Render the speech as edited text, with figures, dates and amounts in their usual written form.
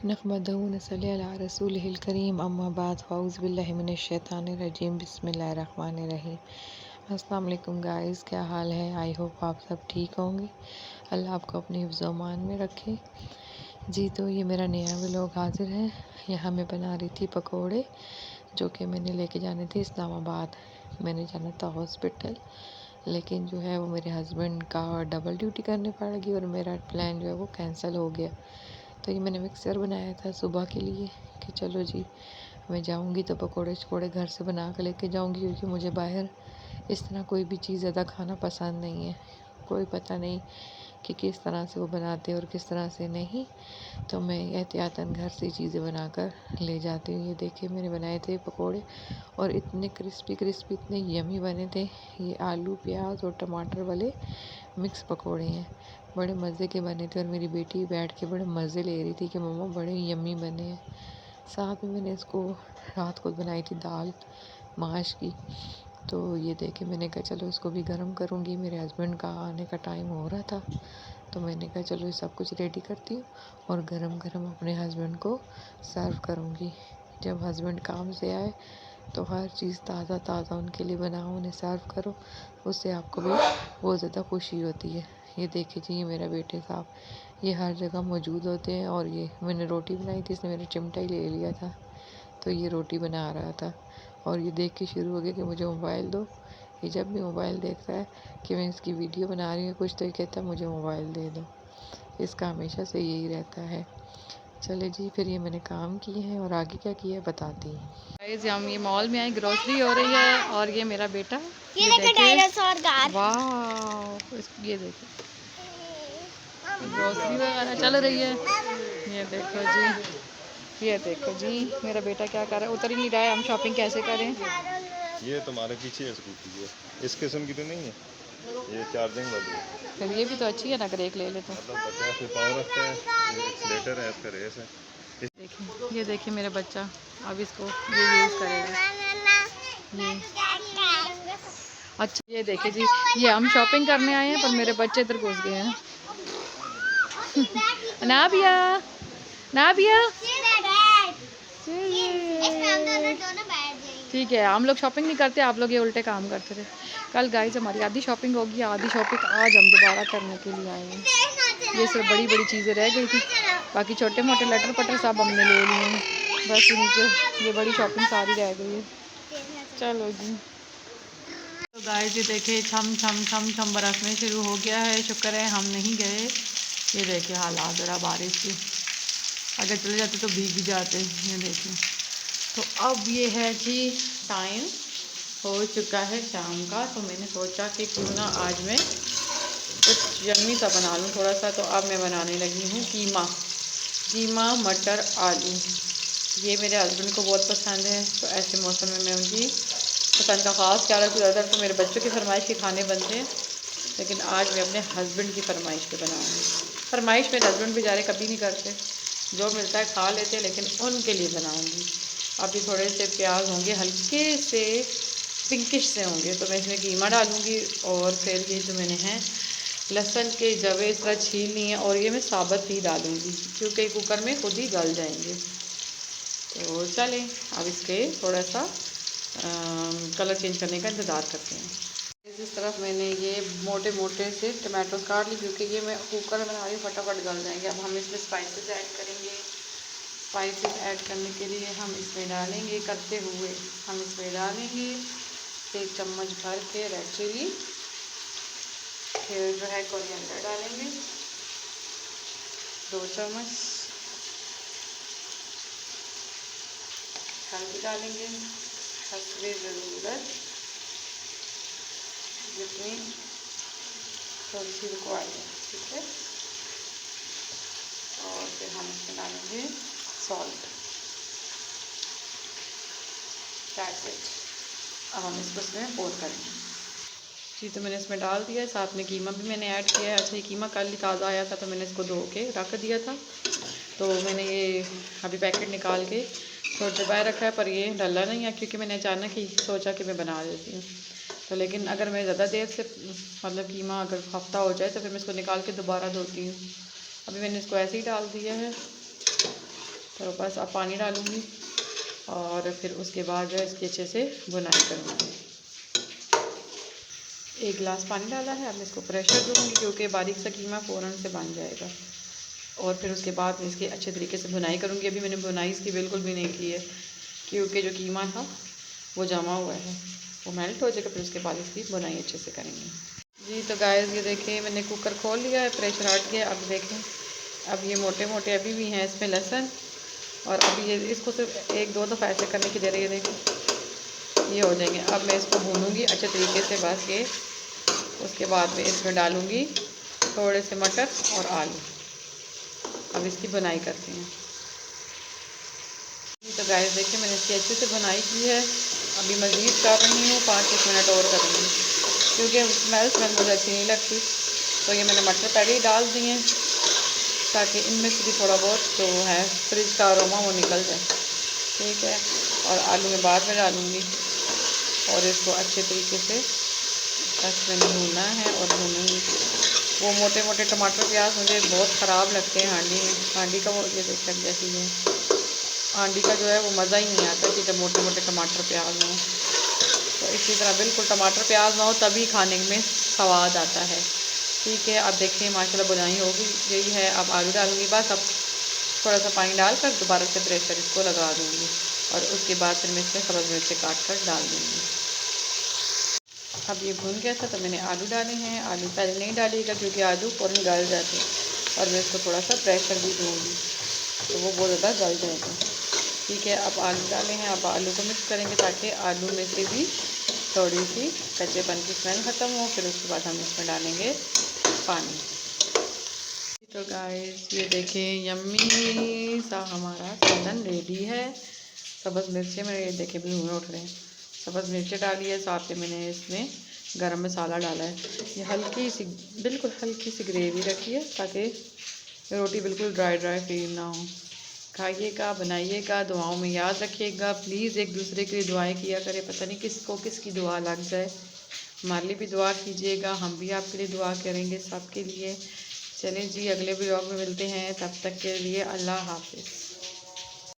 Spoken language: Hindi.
नहमदहु व नसल्ली अला रसूलिहिल करीम अम्मा बाद फ़ाउज़ बिल्लाहि मिनश शैतानिर रजीम बिस्मिल्लाहिर रहमानिर रहीम। अस्सलाम वालेकुम गाइस, क्या हाल है? आई होप आप सब ठीक होंगे। अल्लाह आपको अपने हिफ्ज़ मान में रखे जी। तो ये मेरा नया व्लॉग हाजिर है। यहाँ मैं बना रही थी पकोड़े, जो कि मैंने लेके जाने थे इस्लामाबाद। मैंने जाना था हॉस्पिटल, लेकिन जो है वो मेरे हस्बैंड का डबल ड्यूटी करनी पड़ गई और मेरा प्लान जो है वो कैंसिल हो गया। तो ये मैंने मिक्सर बनाया था सुबह के लिए कि चलो जी मैं जाऊंगी तो पकोड़े शकोड़े घर से बना कर लेके जाऊंगी, क्योंकि मुझे बाहर इस तरह कोई भी चीज़ ज़्यादा खाना पसंद नहीं है। कोई पता नहीं कि किस तरह से वो बनाते हैं और किस तरह से नहीं, तो मैं एहतियातन घर से चीज़ें बनाकर ले जाती हूँ। ये देखिए मैंने बनाए थे पकोड़े और इतने क्रिस्पी क्रिस्पी, इतने यमी बने थे। ये आलू प्याज और टमाटर वाले मिक्स पकोड़े हैं, बड़े मज़े के बने थे। और मेरी बेटी बैठ के बड़े मज़े ले रही थी कि मम्मा बड़े यम्मी बने हैं। साथ में मैंने इसको रात को बनाई थी दाल माश की। तो ये देखे मैंने कहा चलो इसको भी गर्म करूँगी। मेरे हस्बैंड का आने का टाइम हो रहा था, तो मैंने कहा चलो ये सब कुछ रेडी करती हूँ और गरम गरम अपने हस्बैंड को सर्व करूँगी। जब हस्बैंड काम से आए तो हर चीज़ ताज़ा ताज़ा उनके लिए बनाओ, उन्हें सर्व करो, उससे आपको भी बहुत ज़्यादा खुशी होती है। ये देखिए जी, ये मेरा बेटे साहब ये हर जगह मौजूद होते हैं। और ये मैंने रोटी बनाई थी, इसने मेरा चिमटा ही ले लिया था, तो ये रोटी बना रहा था और ये देख के शुरू हो गया कि मुझे मोबाइल दो। ये जब भी मोबाइल देखता है कि मैं इसकी वीडियो बना रही हूँ कुछ, तो ये कहता है मुझे मोबाइल दे दो। इसका हमेशा से यही रहता है। चले जी, फिर ये मैंने काम किए हैं और आगे क्या किया है बताती हूँ। हम ये मॉल में आए, ग्रोसरी हो रही है और ये मेरा बेटा ये देखिए, वाह ये देखिए ग्रोसरी वगैरह चल रही है। ये देखो जी, ये देखो जी मेरा बेटा क्या कर रहा है, उतर ही नहीं रहा है। हम शॉपिंग कैसे करें? ये तुम्हारे पीछे है स्कूटी, है इस किस्म की तो नहीं है, ये चार्जिंग वाली है। फिर ये भी तो अच्छी है ना, अगर एक ले ले तो। मतलब बच्चा से पावर रखता है, ये एक्सीलेटर है, इसका रेस है। देखिए, ये देखिए मेरा बच्चा अब इसको ये यूज़ करेगा। ये अच्छा, ये देखिए जी, ये हम शॉपिंग करने आए हैं पर मेरे बच्चे इधर घुस गए हैं। नाबिया, नाबिया, ठीक है हम लोग शॉपिंग नहीं करते, आप लोग ये उल्टे काम करते थे। कल गाइस हमारी आधी शॉपिंग होगी, आधी शॉपिंग आज हम दोबारा करने के लिए आए हैं। ये सिर्फ बड़ी बड़ी चीज़ें रह गई थी, बाकी छोटे मोटे लटर पटर सब हमने ले लिए हैं। बस इनके ये बड़ी शॉपिंग सारी रह गई है। चलो जी, तो गाइस ये देखे छम छम छम छम बरसने शुरू हो गया है। शुक्र है हम नहीं गए। ये देखिए हालात ज़रा बारिश के, अगर चले जाते तो भीग जाते। ये देखिए, तो अब ये है जी टाइम हो चुका है शाम का, तो मैंने सोचा कि क्यों ना आज मैं कुछ यम्मी सा बना लूँ थोड़ा सा। तो अब मैं बनाने लगी हूँ कीमा मटर आलू। ये मेरे हस्बैंड को बहुत पसंद है, तो ऐसे मौसम में मैं उनकी पसंद का ख़ास ख्याल रखती हूँ। ज़्यादातर तो मेरे बच्चों की फरमाइश के खाने बनते हैं, लेकिन आज मैं अपने हस्बैंड की फरमाइश पे बनाऊँगी। फरमाइश मेरे हस्बैंड बेचारे कभी नहीं करते, जो मिलता है खा लेते हैं, लेकिन उनके लिए बनाऊँगी। अभी थोड़े से प्याज होंगे, हल्के से पिंकिश से होंगे, तो मैं इसमें कीमा डालूँगी। और फिर ये जो मैंने हैं लहसुन के जवे इस तरह छील लिए हैं, और ये मैं साबुत ही डालूँगी क्योंकि कुकर में खुद ही गल जाएंगे। तो चलें अब इसके थोड़ा सा कलर चेंज करने का इंतज़ार करते हैं। इस तरफ मैंने ये मोटे मोटे से टमाटोज काट ली, क्योंकि ये मैं कुकर में बना रही हूँ, फटाफट गल जाएंगे। अब हम इसमें स्पाइसेस ऐड करेंगे। स्पाइसेस ऐड करने के लिए हम इसमें डालेंगे, करते हुए हम इसमें डालेंगे 1 चम्मच भर के रेड चिली। फिर जो है कोरिएंडर डालेंगे 2 चम्मच, हल्दी डालेंगे हस्बे ज़रूरत जितनी थोड़ी सी रिक्वायर्ड है, ठीक है। और फिर हम इसमें डालेंगे सॉल्ट। That's it. अब हम इसको इसमें पोर करेंगे जी। तो मैंने इसमें डाल दिया है, साथ में कीमा भी मैंने ऐड किया है। अच्छा, ये कीमा कल ही ताज़ा आया था, तो मैंने इसको धो के रख दिया था। तो मैंने ये अभी पैकेट निकाल के थोड़ी देर बाहर रखा है, पर ये डला नहीं है क्योंकि मैंने अचानक ही सोचा कि मैं बना देती हूँ। तो लेकिन अगर मैं ज़्यादा देर से मतलब कीमा अगर हफ्ता हो जाए तो फिर मैं इसको निकाल के दोबारा धोती हूँ। अभी मैंने इसको ऐसे ही डाल दिया है। तो बस अब पानी डालूँगी और फिर उसके बाद जो है इसकी अच्छे से बुनाई करूँगी। 1 गिलास पानी डाला है। अब मैं इसको प्रेशर दूँगी क्योंकि बारीक सा कीमा फ़ौरन से बन जाएगा। और फिर उसके बाद मैं इसकी अच्छे तरीके से बुनाई करूँगी। अभी मैंने बुनाई इसकी बिल्कुल भी नहीं की है क्योंकि जो कीमा था वो जमा हुआ है, वो मेल्ट हो जाएगा, फिर उसके बाद इसकी बुनाई अच्छे से करेंगे। जी तो गाइस ये देखें मैंने कुकर खोल लिया है, प्रेशर हट गया। अब देखें अब ये मोटे मोटे अभी भी हैं इसमें लहसुन, और अभी ये इसको सिर्फ 1-2 दफ़ा ऐसे करने की देर, ये देखें ये हो जाएंगे। अब मैं इसको भूनूंगी अच्छे तरीके से बस ये। उसके बाद मैं इसमें डालूँगी थोड़े से मटर और आलू। अब इसकी बुनाई करते हैं। तो गाइस देखिए मैंने इसकी अच्छे से बुनाई की है। अभी मज़ीद कर रही हूँ, 5-6 मिनट और करूँगी क्योंकि स्मेल मुझे अच्छी नहीं लगती। तो ये मैंने मटर पहले ही डाल दिए हैं ताकि इनमें से भी थोड़ा बहुत जो है फ्रिज का अरोमा वो निकल जाए, ठीक है। और आलू मैं बाद में डालूँगी और इसको अच्छे तरीके से बस मैंने भूनना है और भूनूँगी। वो मोटे मोटे टमाटर प्याज मुझे बहुत ख़राब लगते हैं हांडी में। हांडी का वो ये देख सकते जैसे ये हांडी का जो है वो मज़ा ही नहीं आता कि जब मोटे मोटे टमाटर प्याज हों। तो इसी तरह बिल्कुल टमाटर प्याज ना हो तभी खाने में स्वाद आता है, ठीक है। अब देखिए माशाल्लाह बुनाई हो गई है। अब आलू डालूँगी बस। अब थोड़ा सा पानी डालकर दोबारा से प्रेशर इसको लगा दूँगी और उसके बाद फिर मैं इसमें सब्ज़ मिर्च काट कर डाल दूँगी। अब ये भून गया था तो मैंने आलू डाले हैं। आलू पहले नहीं डालिएगा क्योंकि आलू फ़ौरन गल जाते हैं, और मैं इसको थोड़ा सा प्रेशर भी दूँगी तो वो बहुत ज़्यादा गल जाएगा, ठीक है। अब आलू डाले हैं। अब आलू को मिक्स करेंगे ताकि आलू में से भी थोड़ी सी कच्चेपन की स्मेल ख़त्म हो। फिर उसके बाद हम इसमें डालेंगे पानी। तो गाइस ये देखें यम्मी सा हमारा सालन रेडी है। सब्ज़ मिर्चें मेरे ये देखें भुने उठ रहे हैं। सब्ज़ मिर्चें डाली है, साथ में मैंने इसमें गरम मसाला डाला है। ये हल्की सी बिल्कुल हल्की सी ग्रेवी रखी है ताकि रोटी बिल्कुल ड्राई ड्राई फील ना हो। खाइएगा, बनाइएगा, दुआओं में याद रखिएगा। प्लीज़ एक दूसरे के लिए दुआएं किया करें, पता नहीं किसको किसकी दुआ लग जाए। हमारे लिए भी दुआ कीजिएगा, हम भी आपके लिए दुआ करेंगे सबके लिए। चलें जी अगले व्लॉग में मिलते हैं, तब तक के लिए अल्लाह हाफ़िज़।